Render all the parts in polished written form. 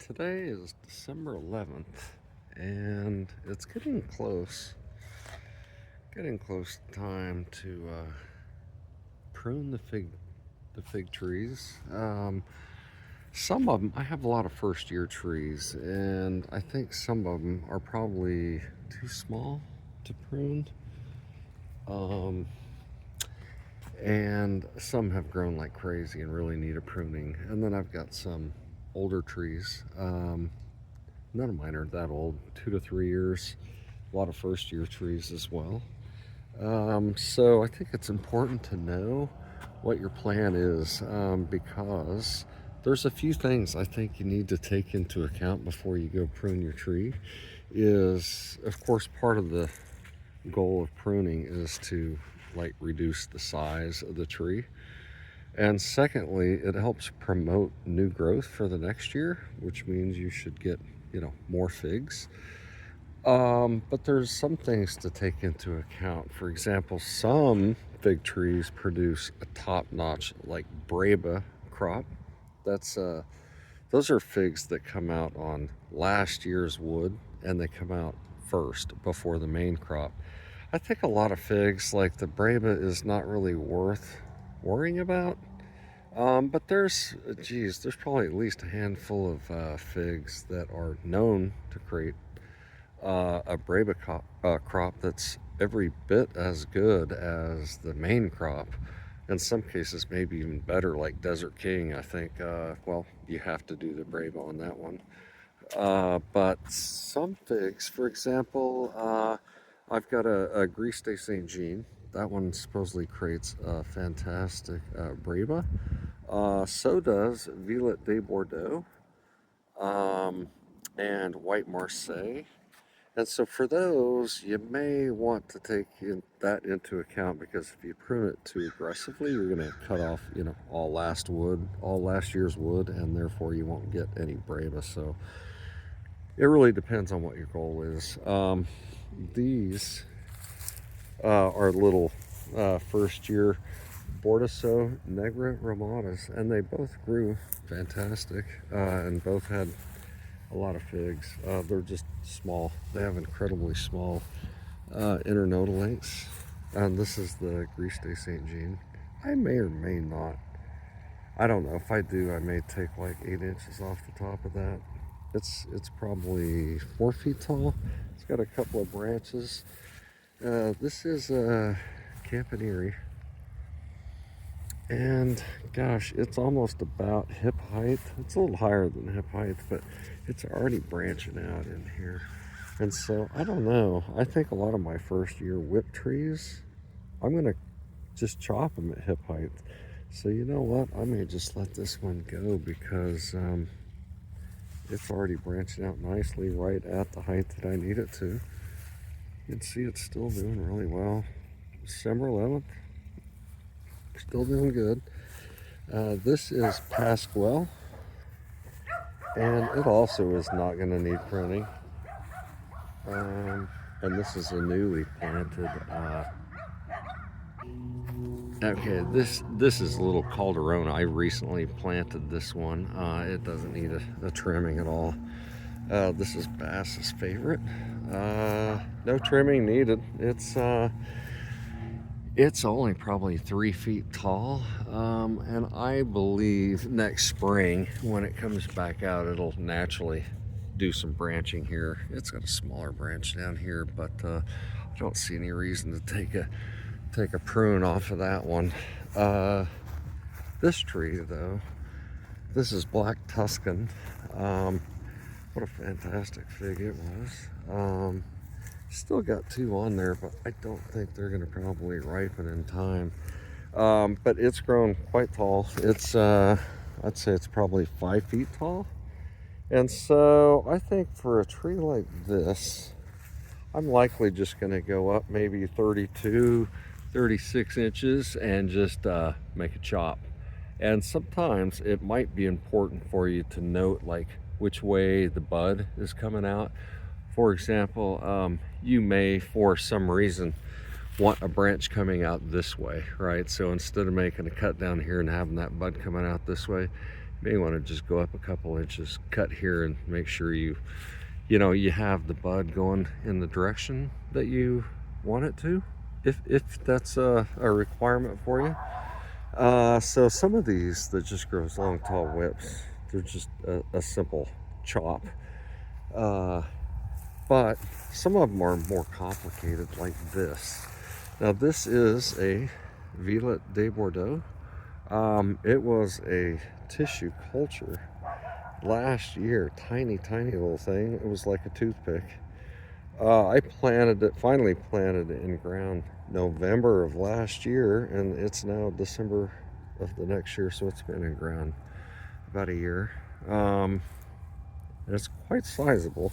Today is December 11th, and it's getting close time to prune the fig trees. Some of them, I have a lot of first year trees, and I think some of them are probably too small to prune. Um, and some have grown like crazy and really need a pruning. And then I've got some older trees. None of mine are that old, 2 to 3 years. A lot of first year trees as well. So I think it's important to know what your plan is, because there's a few things I think you need to take into account before you go prune your tree. Is, of course, part of the goal of pruning is to like reduce the size of the tree. And secondly, it helps promote new growth for the next year, which means you should get, more figs. But there's some things to take into account. For example, some fig trees produce a top-notch like breba crop. That's those are figs that come out on last year's wood, and they come out first before the main crop. I think a lot of figs like the breba is not really worth worrying about. But there's probably at least a handful of figs that are known to create a breba crop that's every bit as good as the main crop. In some cases, maybe even better, like Desert King. I think, well, you have to do the breba on that one. But some figs, for example, I've got a Gris de Saint Jean. That one supposedly creates a fantastic breba. So does Violet de Bordeaux, um, and White Marseille. And so for those, you may want to take that into account, because if you prune it too aggressively, you're going to cut off, all last year's wood, and therefore you won't get any breva. So it really depends on what your goal is. These are little first year Bordeaux Negra Ramadas, and they both grew fantastic, and both had a lot of figs. They're just small. They have incredibly small internodal lengths. And this is the Gris de Saint Jean. I may or may not. I don't know. If I do, I may take like 8 inches off the top of that. It's probably 4 feet tall. It's got a couple of branches. This is a Campanile. And gosh, it's almost about hip height. It's a little higher than hip height, but it's already branching out in here. And so I don't know. I think a lot of my first year whip trees, I'm gonna just chop them at hip height. So you know what? I may just let this one go, because it's already branching out nicely right at the height that I need it to. You can see it's still doing really well. December 11th. Still doing good. This is Pasquale, and it also is not going to need pruning. And this is a newly planted. Okay, this is a little Calderona. I recently planted this one. It doesn't need a trimming at all. This is Bass's favorite. No trimming needed. It's only probably 3 feet tall, and I believe next spring, when it comes back out, it'll naturally do some branching here. It's got a smaller branch down here, but I don't see any reason to take a prune off of that one. This tree, though, this is Black Tuscan. What a fantastic fig it was. Still got 2 on there, but I don't think they're going to probably ripen in time. But it's grown quite tall. It's I'd say it's probably 5 feet tall. And so I think for a tree like this, I'm likely just going to go up maybe 32, 36 inches and just make a chop. And sometimes it might be important for you to note like which way the bud is coming out. For example, you may, for some reason, want a branch coming out this way, right? So instead of making a cut down here and having that bud coming out this way, may want to just go up a couple inches, cut here, and make sure you have the bud going in the direction that you want it to, if that's a requirement for you. So some of these that just grows long tall whips, they're just a simple chop. Uh, but some of them are more complicated, like this. Now this is a Violet de Bordeaux. It was a tissue culture last year, tiny little thing. It was like a toothpick. I finally planted it in ground November of last year, and it's now December of the next year, so it's been in ground about a year. And it's quite sizable.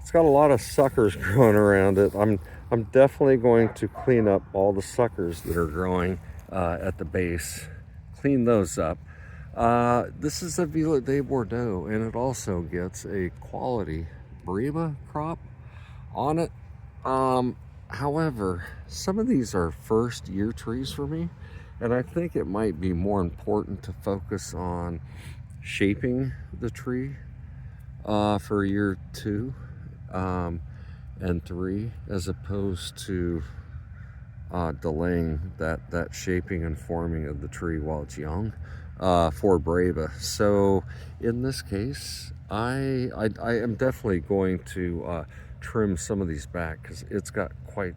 It's got a lot of suckers growing around it. I'm definitely going to clean up all the suckers that are growing at the base. Clean those up. This is a Violet de Bordeaux, and it also gets a quality breba crop on it. However, some of these are first year trees for me, and I think it might be more important to focus on shaping the tree for year 2 and 3, as opposed to delaying that shaping and forming of the tree while it's young for breba. So in this case, I am definitely going to trim some of these back because it's got quite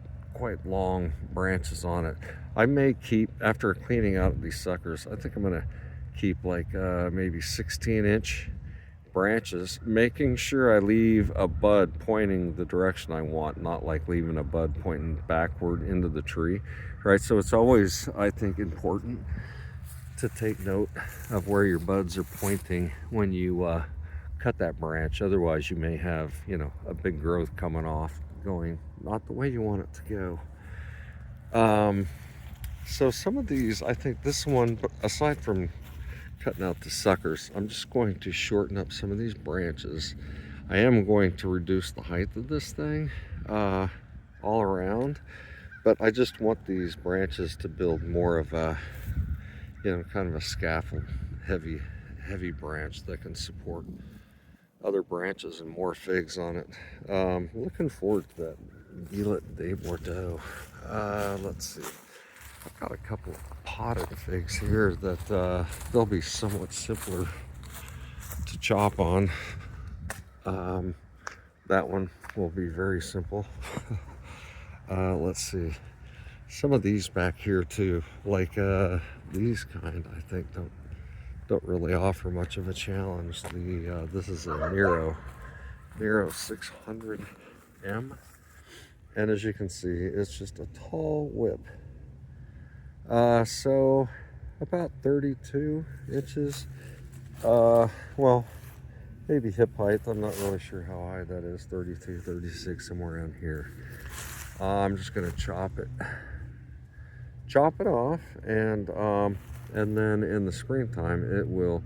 long branches on it. I may keep, after cleaning out these suckers, I think I'm gonna keep like maybe 16-inch branches, making sure I leave a bud pointing the direction I want, not like leaving a bud pointing backward into the tree, right? So it's always, I think, important to take note of where your buds are pointing when you cut that branch. Otherwise you may have, a big growth coming off going not the way you want it to go. So some of these, I think this one, aside from cutting out the suckers, I'm just going to shorten up some of these branches. I am going to reduce the height of this thing all around, but I just want these branches to build more of a, kind of a scaffold, heavy branch that can support other branches and more figs on it. Looking forward to that Violet de Bordeaux. Let's see. I've got a couple of potted figs here that they'll be somewhat simpler to chop on. That one will be very simple. Let's see. Some of these back here too, like these kind, I think don't really offer much of a challenge. This is a Nero 600M, and as you can see, it's just a tall whip. So about 32 inches. Well, maybe hip height. I'm not really sure how high that is. 32, 36, somewhere around here. I'm just gonna chop it off, and then in the springtime it will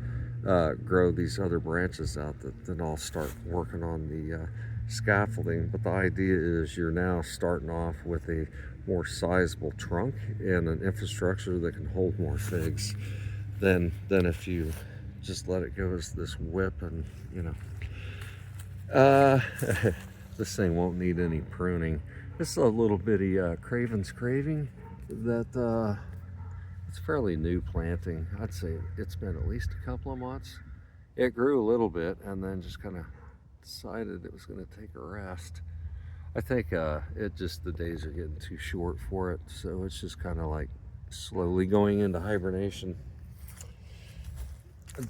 grow these other branches out that then I'll start working on the scaffolding. But the idea is you're now starting off with a more sizable trunk and an infrastructure that can hold more figs than if you just let it go as this whip. And this thing won't need any pruning. This is a little bitty Craven's Craving that it's fairly new planting. I'd say it's been at least a couple of months. It grew a little bit and then just kind of decided it was going to take a rest. I think the days are getting too short for it, so it's just kind of like slowly going into hibernation.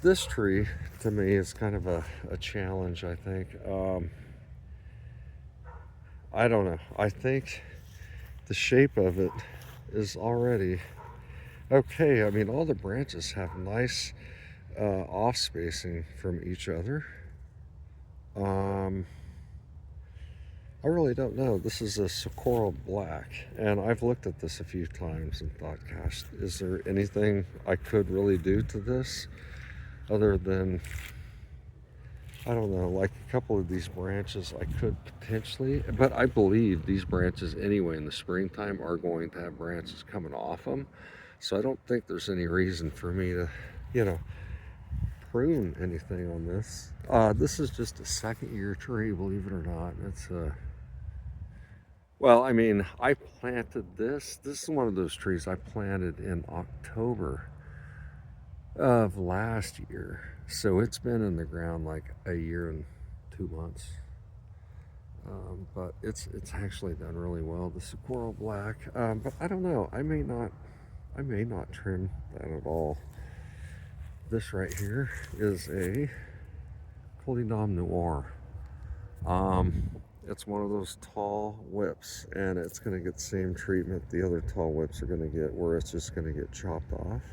This tree to me is kind of a challenge, I think. I don't know. I think the shape of it is already okay. I mean, all the branches have nice off spacing from each other. I really don't know. This is a Socorro Black, and I've looked at this a few times and thought, gosh, is there anything I could really do to this other than, I don't know, like a couple of these branches I could potentially, but I believe these branches anyway in the springtime are going to have branches coming off them. So I don't think there's any reason for me to, prune anything on this. This is just a second year tree, believe it or not. It's well, I mean, I planted this. This is one of those trees I planted in October of last year. So it's been in the ground like a year and 2 months. But it's actually done really well. The Saguaro Black, but I don't know. I may not trim that at all. This right here is a Collidom Noir. It's one of those tall whips, and it's going to get the same treatment the other tall whips are going to get, where it's just going to get chopped off,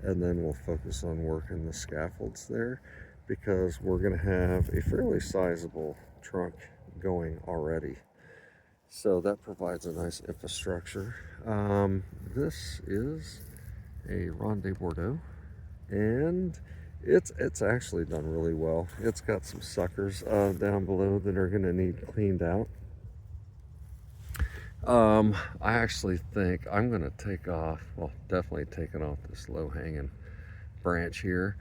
and then we'll focus on working the scaffolds there, because we're going to have a fairly sizable trunk going already. So that provides a nice infrastructure. This is a Ronde Bordeaux, and it's actually done really well. It's got some suckers down below that are going to need cleaned out. I actually think I'm going to take off, well, definitely taking off this low-hanging branch here.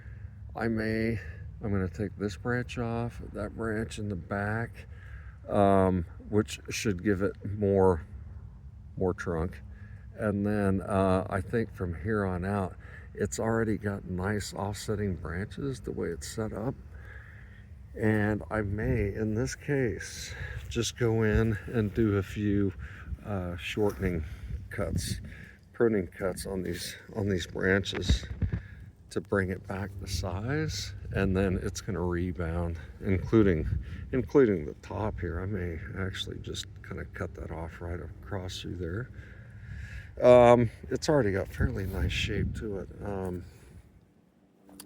I'm going to take this branch off, that branch in the back, which should give it more trunk. And then I think from here on out, it's already got nice offsetting branches the way it's set up. And I may, in this case, just go in and do a few shortening cuts, pruning cuts on these branches to bring it back to size, and then it's going to rebound, including the top here. I may actually just kind of cut that off right across through there. It's already got fairly nice shape to it.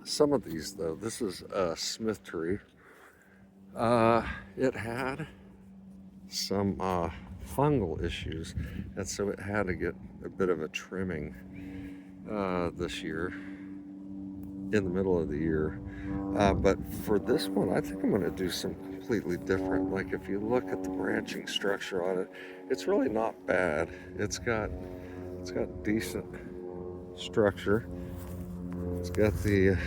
Some of these, though, this is a Smith tree. It had some fungal issues, and so it had to get a bit of a trimming this year, in the middle of the year. But for this one, I think I'm going to do some completely different. Like, if you look at the branching structure on it, it's really not bad. It's got decent structure. It's got the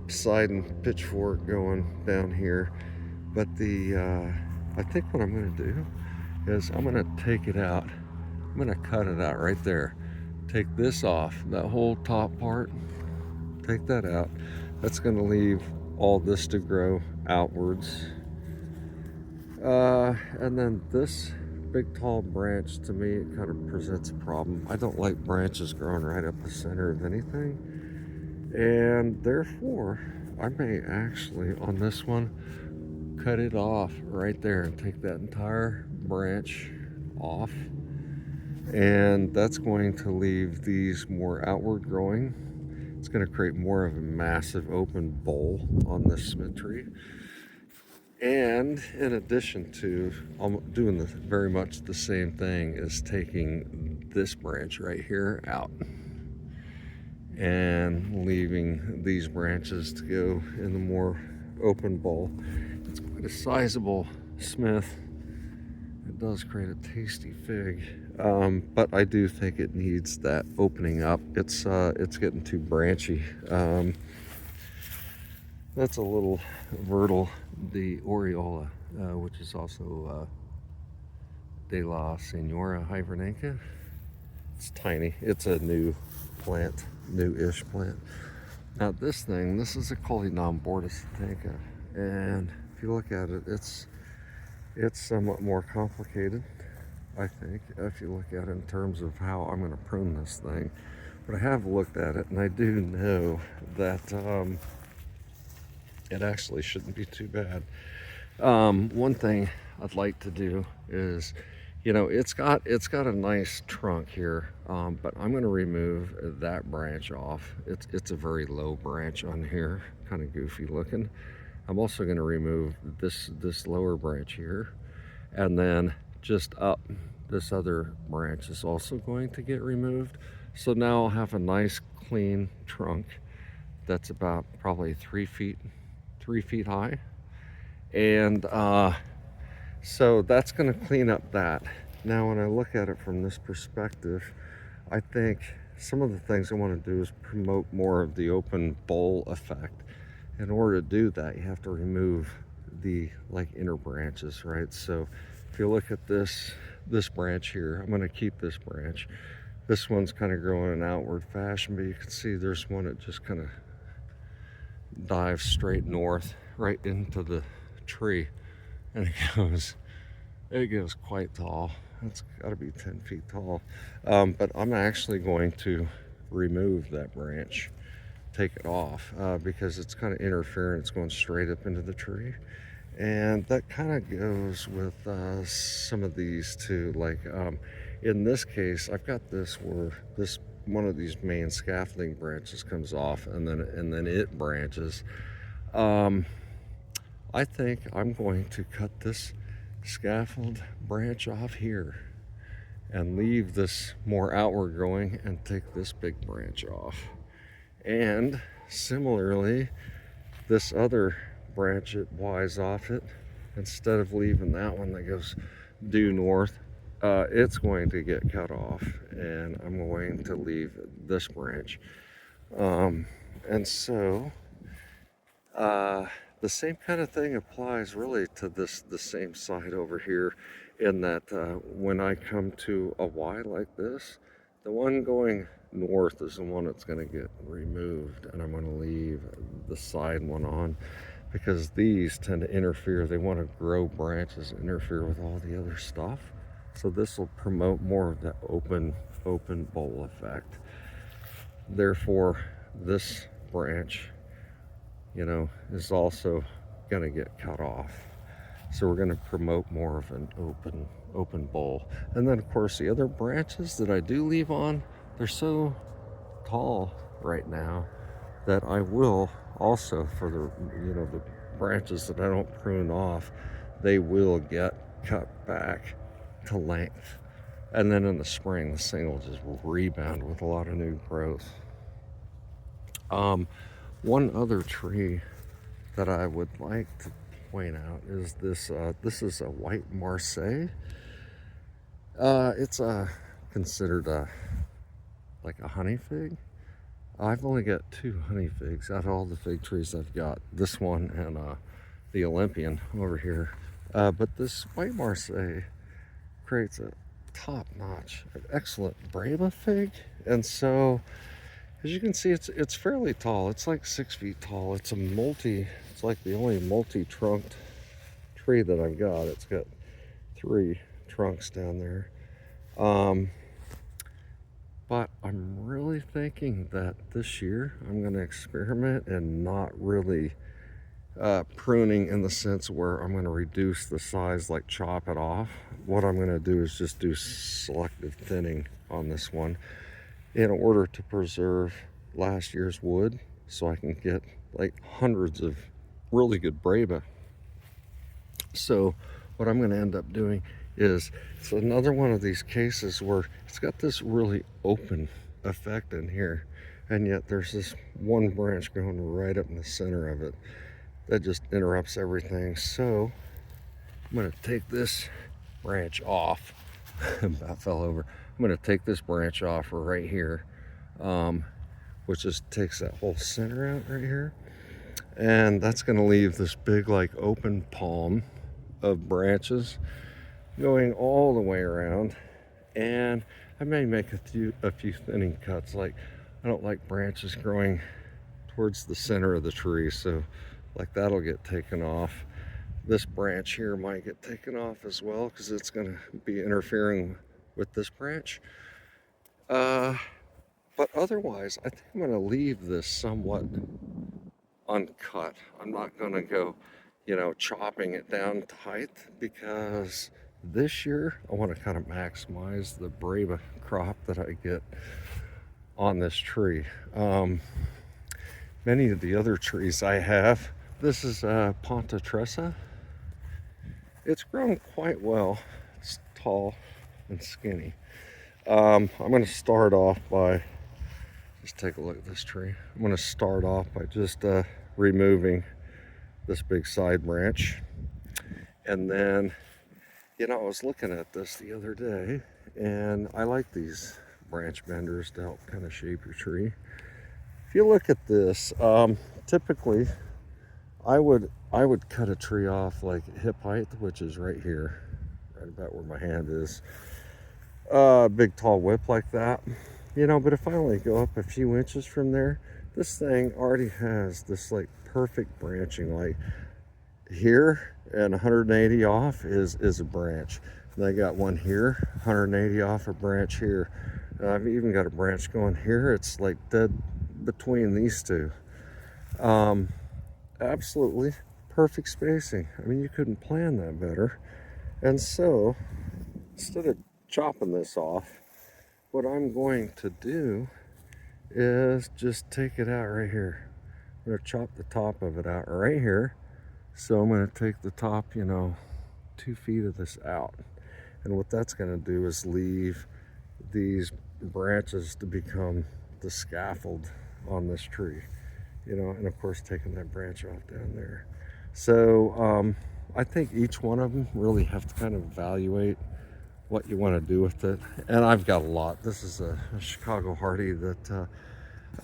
side and pitchfork going down here. But I think what I'm going to do is I'm going to take it out. I'm going to cut it out right there. Take this off, that whole top part. Take that out. That's going to leave all this to grow outwards. And then this big tall branch, to me, it kind of presents a problem. I don't like branches growing right up the center of anything. And therefore, I may actually, on this one, cut it off right there and take that entire branch off. And that's going to leave these more outward growing. It's going to create more of a massive open bowl on this Smith tree. And in addition to, I'm doing very much the same thing as taking this branch right here out and leaving these branches to go in the more open bowl. It's quite a sizable Smith. It does create a tasty fig, but I do think it needs that opening up. It's getting too branchy. That's a little Vertil de Oriola, which is also De La Senora Hibernanca. It's tiny. It's a new plant, new-ish plant. Now this is a Collidom Bordeaux, and if you look at it, it's somewhat more complicated, I think, if you look at it in terms of how I'm going to prune this thing. But I have looked at it, and I do know that it actually shouldn't be too bad. One thing I'd like to do is, you know, it's got a nice trunk here, but I'm going to remove that branch off. It's a very low branch on here, kind of goofy looking. I'm also going to remove this lower branch here, and then just up this other branch is also going to get removed. So now I'll have a nice clean trunk that's about probably 3 feet high, and so that's going to clean up that. Now when I look at it from this perspective, I think some of the things I want to do is promote more of the open bowl effect. In order to do that, you have to remove the like inner branches, right? So if you look at this branch here, I'm going to keep this branch. This one's kind of growing in an outward fashion, but you can see there's one that just kind of dives straight north right into the tree, and it goes quite tall. It's got to be 10 feet tall. But I'm actually going to remove that branch, take it off, because it's kind of interfering. It's going straight up into the tree. And that kind of goes with some of these too. Like in this case, I've got this where this one of these main scaffolding branches comes off, and then it branches. I think I'm going to cut this scaffold branch off here and leave this more outward growing and take this big branch off. And similarly, this other branch it wise off it, instead of leaving that one that goes due north, it's going to get cut off, and I'm going to leave this branch. And so the same kind of thing applies really to the same side over here, in that when I come to a Y like this, the one going north is the one that's going to get removed, and I'm going to leave the side one on, because these tend to interfere. They want to grow branches, interfere with all the other stuff. So this will promote more of that open bowl effect. Therefore, this branch, is also going to get cut off. So we're going to promote more of an open bowl. And then of course the other branches that I do leave on, they're so tall right now that I will also, for the branches that I don't prune off, they will get cut back to length. And then in the spring, this thing will just rebound with a lot of new growth. One other tree that I would like to point out is this. This is a white Marseille. It's considered like a honey fig. I've only got 2 honey figs out of all the fig trees I've got. This one and the Olympian over here. But this white Marseille creates a top-notch, excellent breba fig. And so, as you can see, it's fairly tall. It's like 6 feet tall. It's like the only multi-trunked tree that I've got. It's got 3 trunks down there. But I'm really thinking that this year I'm going to experiment and not really pruning in the sense where I'm going to reduce the size, like chop it off. What I'm going to do is just do selective thinning on this one in order to preserve last year's wood, so I can get like hundreds of really good breba. So what I'm going to end up doing is, it's another one of these cases where it's got this really open effect in here, and yet there's this one branch going right up in the center of it that just interrupts everything. So I'm going to take this branch off. About fell over. I'm going to take this branch off right here, which just takes that whole center out right here, and that's going to leave this big like open palm of branches going all the way around. And I may make a few thinning cuts. Like, I don't like branches growing towards the center of the tree, so like that'll get taken off. This branch here might get taken off as well, because it's going to be interfering with this branch. But otherwise, I think I'm going to leave this somewhat uncut. I'm not going to go, chopping it down to height, because this year I want to kind of maximize the breba crop that I get on this tree. Many of the other trees I have, this is Ponta Tressa. It's grown quite well. It's tall and skinny. I'm going to start off by, just take a look at this tree. I'm going to start off by just removing this big side branch. And then, I was looking at this the other day, and I like these branch benders to help kind of shape your tree. If you look at this, typically I would cut a tree off like hip height, which is right here, right about where my hand is. Big tall whip like that, you know. But if I only go up a few inches from there, this thing already has this like perfect branching. Like here and 180 off is a branch. And I got one here, 180 off a branch here. I've even got a branch going here. It's like dead between these two. Absolutely perfect spacing. I mean, you couldn't plan that better. And so instead of chopping this off, what I'm going to do is just take it out right here. I'm going to chop the top of it out right here. So I'm going to take the top, you know, 2 feet of this out. And what that's going to do is leave these branches to become the scaffold on this tree, you know, and of course taking that branch off down there. So I think each one of them really have to kind of evaluate what you want to do with it. And I've got a lot. This is a Chicago Hardy that I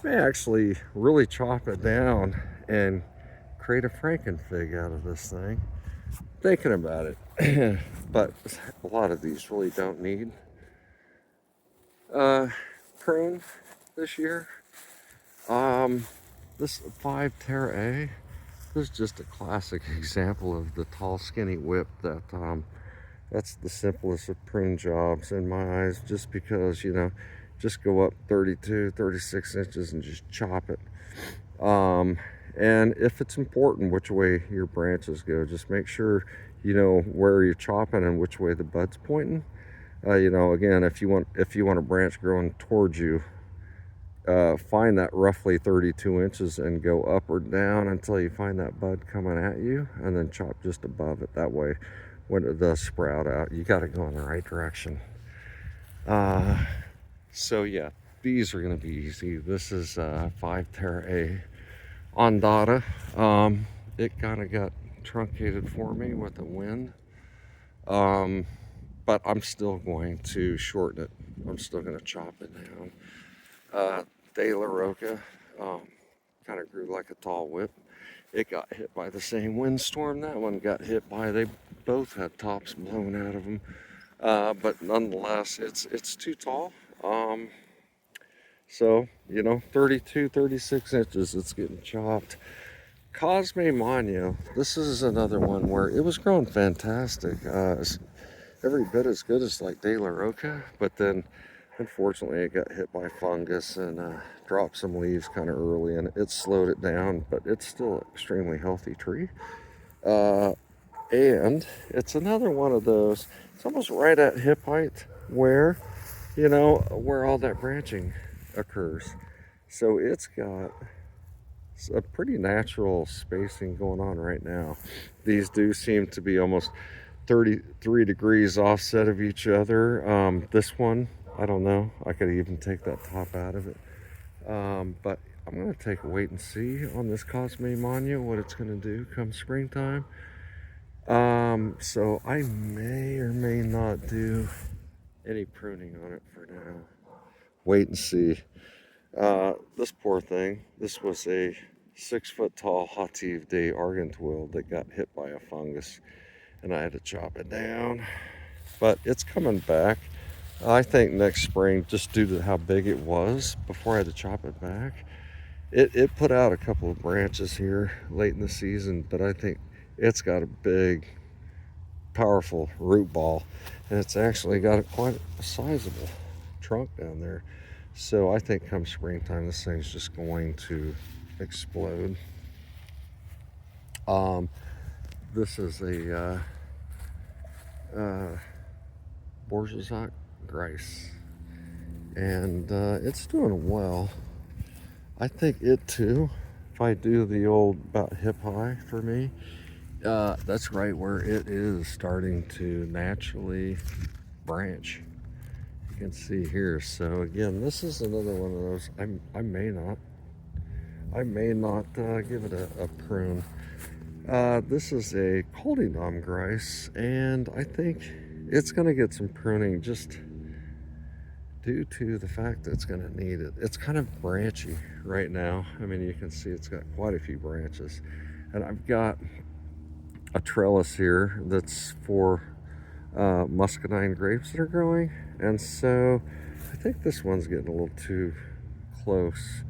may actually really chop it down and create a Frankenfig out of this thing. Thinking about it. But a lot of these really don't need prune this year. This 5 Terra A, this is just a classic example of the tall skinny whip that that's the simplest of prune jobs in my eyes, just because, you know, just go up 32, 36 inches and just chop it. And if it's important which way your branches go, just make sure you know where you're chopping and which way the bud's pointing. You know, again, if you want a branch growing towards you, find that roughly 32 inches and go up or down until you find that bud coming at you, and then chop just above it. That way, when it does sprout out, you got to go in the right direction. So yeah, these are going to be easy. This is 5 Terra A ondata. It kind of got truncated for me with the wind, but I'm still going to shorten it. I'm still going to chop it down. De La Roca kind of grew like a tall whip. It got hit by the same windstorm that one got hit by. They both had tops blown out of them, but nonetheless, it's too tall. So, you know, 32, 36 inches, it's getting chopped. Cosme Magno, this is another one where it was growing fantastic. Every bit as good as like De La Roca, but then unfortunately it got hit by fungus and dropped some leaves kind of early, and it slowed it down, but it's still an extremely healthy tree. And it's another one of those, it's almost right at hip height where, you know, where all that branching occurs. So it's got a pretty natural spacing going on right now. These do seem to be almost 33 degrees offset of each other. This one, I don't know. I could even take that top out of it. But I'm going to take a wait and see on this Cosme Magno, what it's going to do come springtime. So I may or may not do any pruning on it for now. Wait and see. This poor thing, this was a 6 foot tall Hativ de Argenteuil that got hit by a fungus, and I had to chop it down. But it's coming back. I think next spring, just due to how big it was before I had to chop it back, it put out a couple of branches here late in the season, but I think it's got a big, powerful root ball, and it's actually got quite a sizable trunk down there. So I think come springtime, this thing's just going to explode. This is a Borjazak Grice, and it's doing well. I think it too, if I do the old about hip high for me, that's right where it is starting to naturally branch. You can see here. So again, this is another one of those. I may not give it a prune. This is a Coldinam Grice, and I think it's going to get some pruning just due to the fact that it's going to need it. It's kind of branchy right now. I mean, you can see it's got quite a few branches. And I've got a trellis here that's for muscadine grapes that are growing. And so I think this one's getting a little too close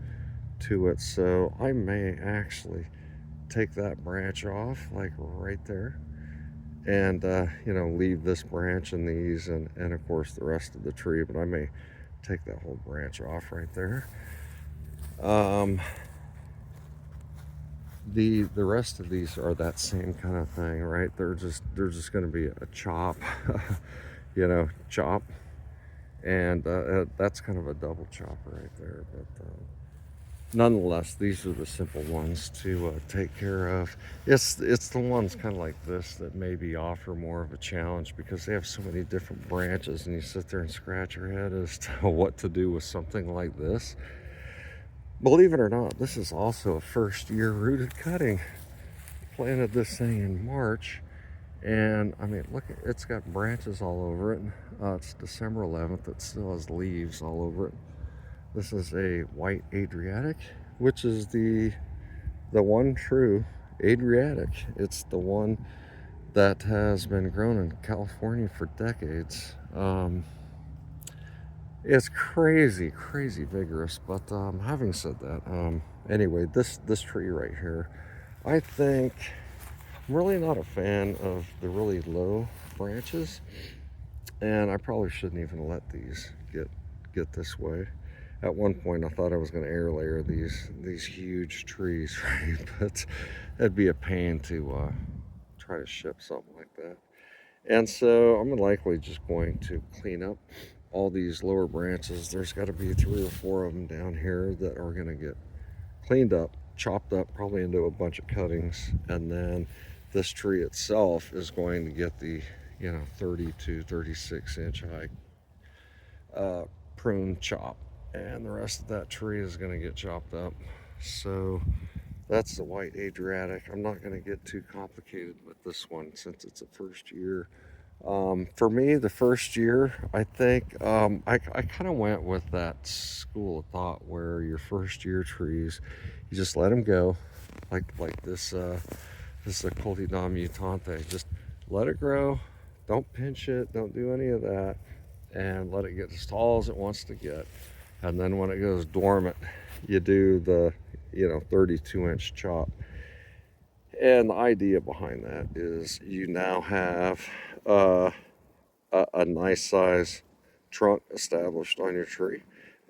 to it. So I may actually take that branch off, like right there, and leave this branch and these and of course the rest of the tree, but I may take that whole branch off right there. The rest of these are that same kind of thing, right? They're just going to be a chop, chop, and that's kind of a double chopper right there. But nonetheless, these are the simple ones to take care of. It's the ones kind of like this that maybe offer more of a challenge because they have so many different branches, and you sit there and scratch your head as to what to do with something like this. Believe it or not, this is also a first-year rooted cutting. Planted this thing in March, and I mean, look, it's got branches all over it. It's December 11th. It still has leaves all over it. This is a white Adriatic, which is the one true Adriatic. It's the one that has been grown in California for decades. It's crazy vigorous. But having said that, anyway, this tree right here, I think I'm really not a fan of the really low branches, and I probably shouldn't even let these get this way. At one point I thought I was going to air layer these huge trees, right? But it'd be a pain to try to ship something like that. And so I'm likely just going to clean up all these lower branches. There's got to be 3 or 4 of them down here that are going to get cleaned up, chopped up, probably into a bunch of cuttings, and then this tree itself is going to get the 30 to 36 inch high prune chop, and the rest of that tree is going to get chopped up. So that's the white Adriatic. I'm not going to get too complicated with this one since it's a first year. For me, the first year, I think I kind of went with that school of thought where your first year trees, you just let them go, like this. This is a Coleodon mutante. Just let it grow. Don't pinch it. Don't do any of that, and let it get as tall as it wants to get. And then when it goes dormant, you do the 32-inch chop. And the idea behind that is you now have a nice size trunk established on your tree,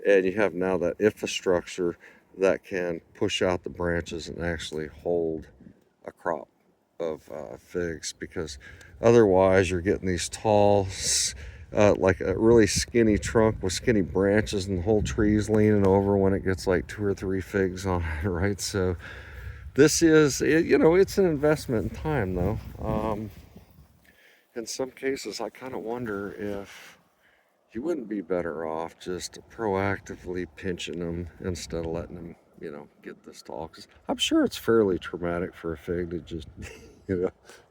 and you have now that infrastructure that can push out the branches and actually hold a crop of figs, because otherwise you're getting these tall like a really skinny trunk with skinny branches, and the whole tree's leaning over when it gets like 2 or 3 figs on it, right? So this is, it's an investment in time, though. In some cases, I kind of wonder if you wouldn't be better off just proactively pinching them instead of letting them, get this tall. Because I'm sure it's fairly traumatic for a fig to just,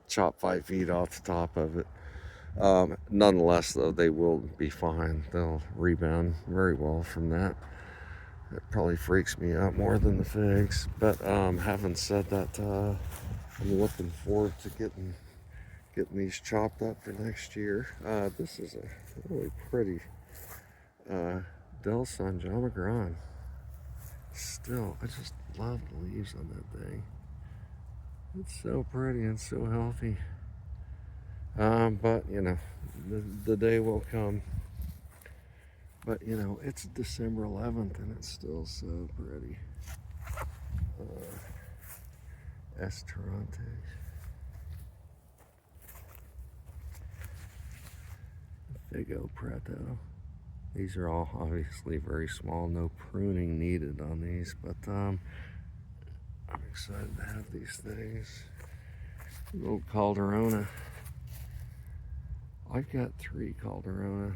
chop 5 feet off the top of it. Nonetheless, though, they will be fine. They'll rebound very well from that. It probably freaks me out more than the figs. But having said that, I'm looking forward to getting these chopped up for next year. This is a really pretty Del San Jamagran. Still, I just love the leaves on that thing. It's so pretty and so healthy. But the day will come. But it's December 11th and it's still so pretty. Estorante. Figo Prato. These are all obviously very small, no pruning needed on these, but I'm excited to have these things. Little Calderona. I've got 3 Calderona,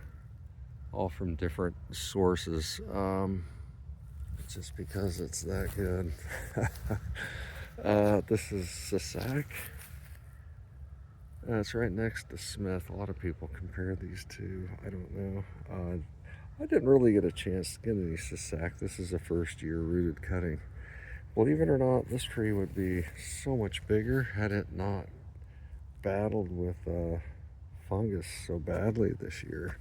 all from different sources, just because it's that good. This is Sasak. It's right next to Smith. A lot of people compare these two. I don't know. I didn't really get a chance to get any sasac. This is a first year rooted cutting. Believe it or not, this tree would be so much bigger had it not battled with fungus so badly this year.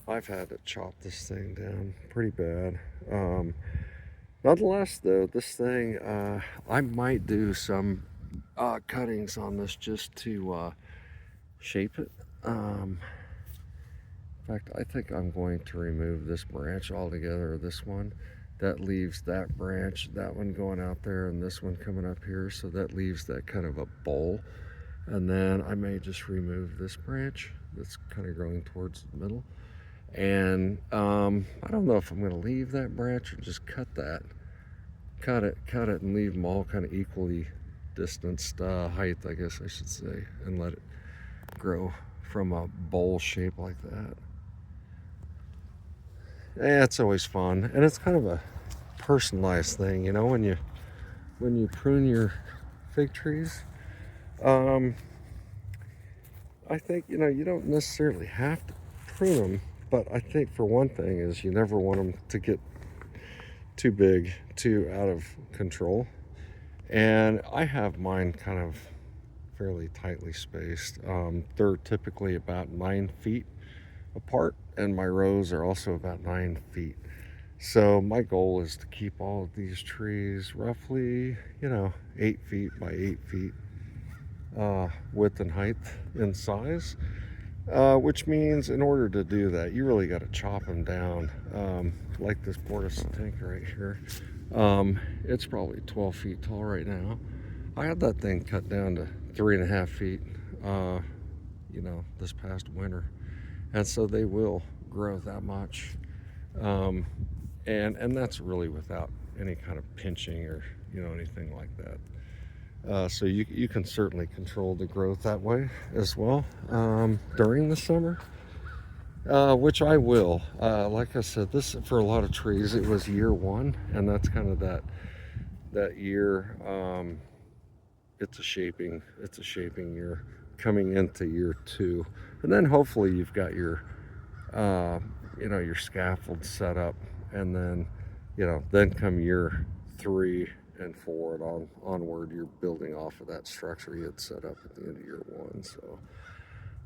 I've had to chop this thing down pretty bad. Nonetheless, though, this thing, I might do some cuttings on this just to shape it. In fact, I think I'm going to remove this branch altogether, this one. That leaves that branch, that one going out there, and this one coming up here. So that leaves that kind of a bowl. And then I may just remove this branch that's kind of growing towards the middle. And I don't know if I'm going to leave that branch or just cut that. Cut it, and leave them all kind of equally distanced height, I guess I should say, and let it grow from a bowl shape like that. Yeah, it's always fun, and it's kind of a personalized thing, you know, when you prune your fig trees. I think, you know, you don't necessarily have to prune them, but I think for one thing is you never want them to get too big, too out of control. And I have mine kind of fairly tightly spaced. They're typically about 9 feet apart, and my rows are also about 9 feet. So my goal is to keep all of these trees roughly, you know, 8 feet by 8 feet width and height in size, which means in order to do that, you really got to chop them down. Like this Bordeaux tank right here, it's probably 12 feet tall right now. I had that thing cut down to 3.5 feet, you know, this past winter. And so they will grow that much. And that's really without any kind of pinching or, you know, anything like that. So you can certainly control the growth that way as well during the summer, which I will. Like I said, this for a lot of trees, it was year one, and that's kind of that year. It's a shaping year coming into year two, and then hopefully you've got your you know, your scaffold set up, and then, you know, then come year 3 and 4 and onward, you're building off of that structure you had set up at the end of year 1. So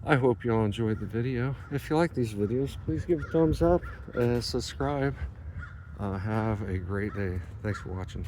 I hope you all enjoyed the video. If you like these videos, please give a thumbs up and subscribe. Have a great day. Thanks for watching.